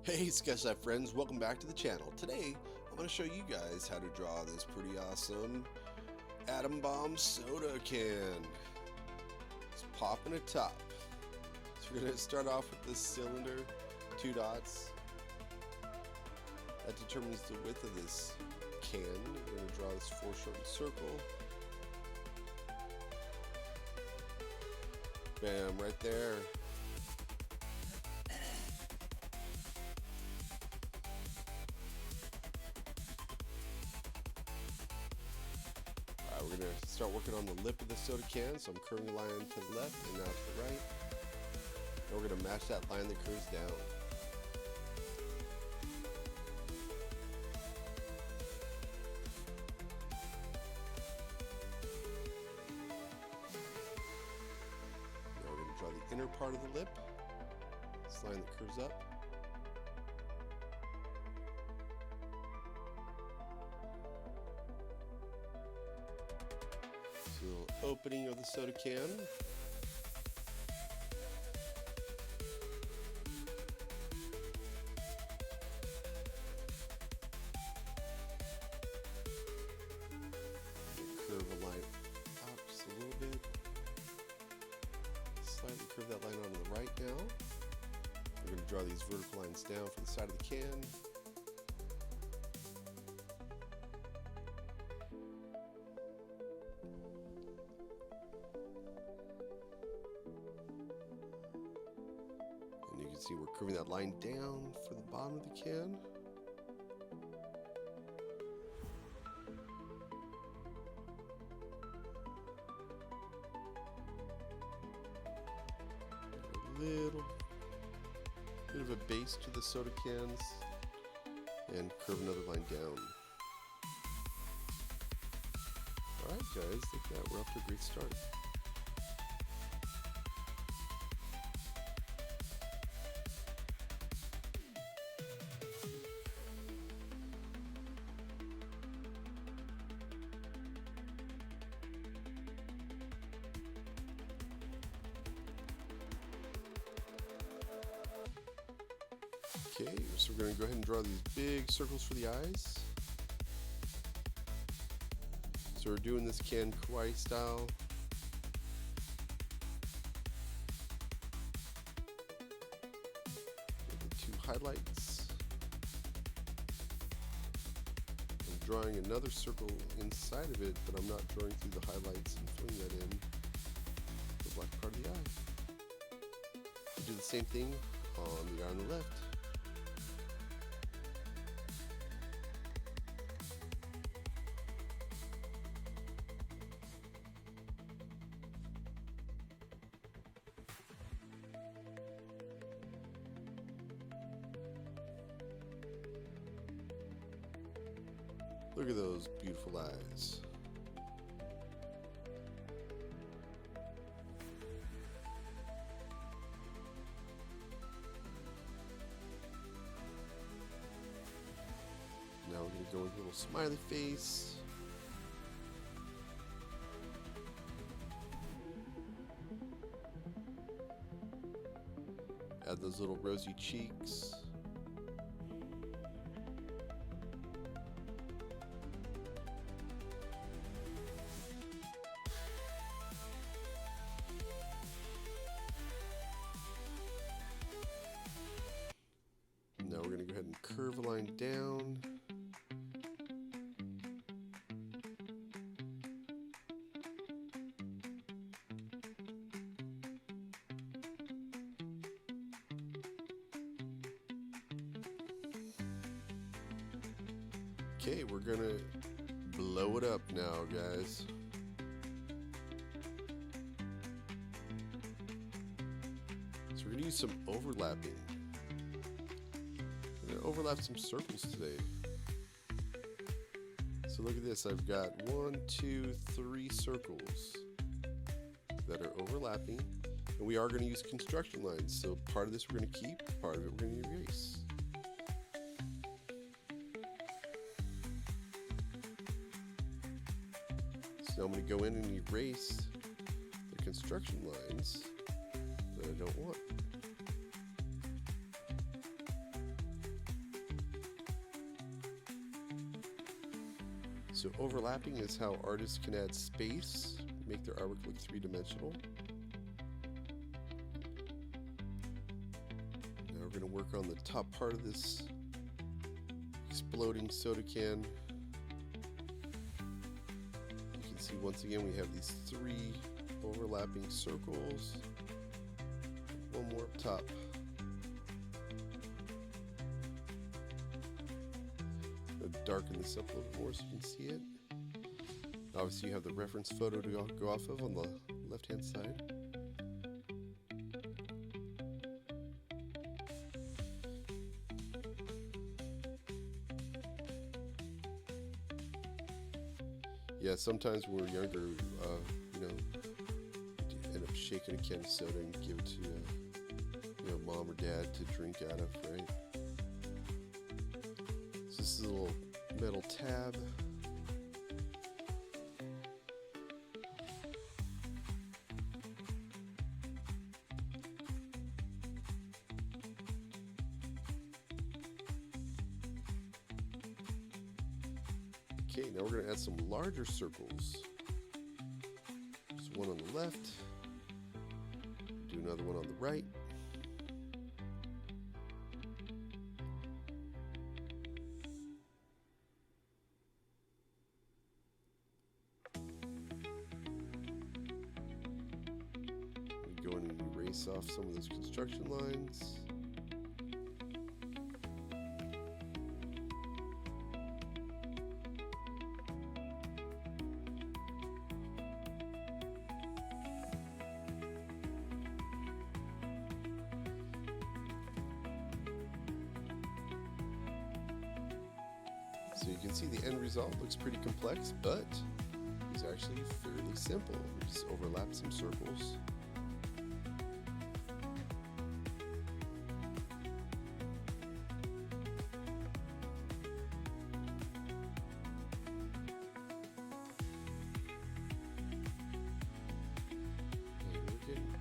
Hey Sketchlife friends, welcome back to the channel. Today, I'm going to show you guys how to draw this pretty awesome atom bomb soda can. It's popping a top. So we're going to start off with this cylinder, 2 dots. That determines the width of this can. We're going to draw this foreshortened circle. Bam, right there. We're going to start working on the lip of the soda can, so I'm curving the line to the left and now to the right. And we're going to match that line that curves down. Now we're going to draw the inner part of the lip, this line that curves up. Little opening of the soda can. Curve the line out just a little bit. Slightly curve that line onto the right now. We're going to draw these vertical lines down for the side of the can. And you can see we're curving that line down for the bottom of the can. A little bit of a base to the soda cans and curve another line down. Alright guys, look at that, we're off to a great start. Okay, so we're going to go ahead and draw these big circles for the eyes. So we're doing this can Kawaii style. The 2 highlights. I'm drawing another circle inside of it, but I'm not drawing through the highlights and filling that in the black part of the eye. We do the same thing on the eye on the left. Look at those beautiful eyes. Now we're going to go with a little smiley face. Add those little rosy cheeks. Now we're going to go ahead and curve a line down. Okay, we're going to blow it up now, guys. So we're going to use some overlapping. I'm going to overlap some circles today. So look at this, I've got 1, 2, 3 circles that are overlapping, and we are going to use construction lines. So part of this we're going to keep, part of it we're going to erase. So I'm going to go in and erase the construction lines that I don't want. So overlapping is how artists can add space, make their artwork look three-dimensional. Now we're going to work on the top part of this exploding soda can. You can see once again we have these three overlapping circles. One more up top. Darken this up a little more so you can see it. Obviously you have the reference photo to go off of on the left hand side. Yeah, sometimes when we're younger, you know, end up shaking a can of soda and give it to you know, mom or dad to drink out of, right? So this is a little metal tab. Okay, now we're going to add some larger circles. There's one on the left, do another one on the right. Go in and erase off some of those construction lines. So you can see the end result looks pretty complex, but it's actually fairly simple. We just overlap some circles.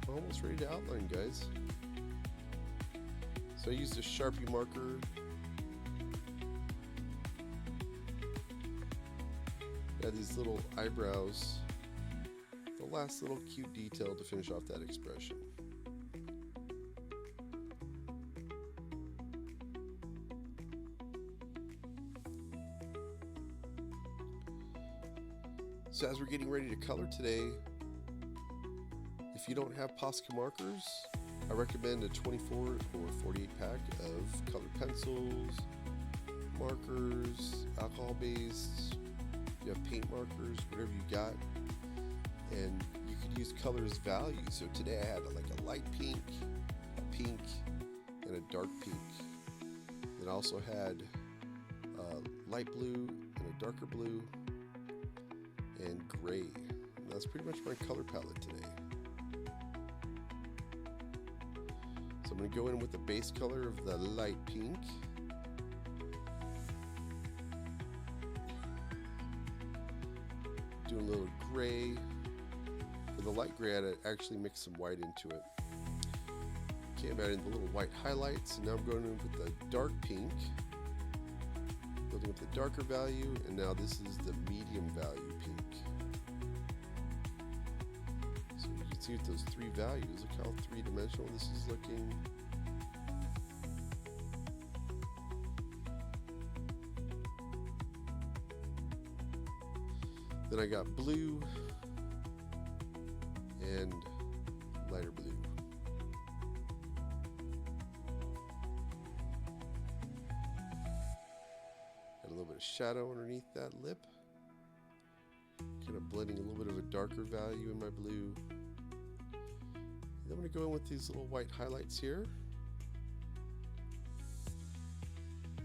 Almost ready to outline, guys. So I used a Sharpie marker. Add these little eyebrows, the last little cute detail to finish off that expression. So as we're getting ready to color today, if you don't have Posca markers, I recommend a 24 or 48 pack of colored pencils, markers, alcohol-based, you have paint markers, whatever you got, and you could use color as value. So today I had like a light pink, a pink, and a dark pink. Then I also had a light blue and a darker blue and gray. And that's pretty much my color palette today. So I'm going to go in with the base color of the light pink. Do a little gray. For the light gray, I actually mixed some white into it. Okay, I'm adding the little white highlights, and now I'm going in with the dark pink, building up the darker value, and now this is the medium value pink. So you can see with those three values, look how three-dimensional this is looking. Then I got blue and lighter blue. Got a little bit of shadow underneath that lip. Kind of blending a little bit of a darker value in my blue. And I'm going to go in with these little white highlights here.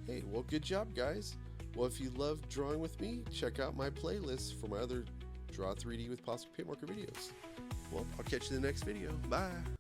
Hey, well, good job, guys. Well, if you love drawing with me, check out my playlist for my other Draw 3D with Posca paint marker videos. Well, I'll catch you in the next video. Bye.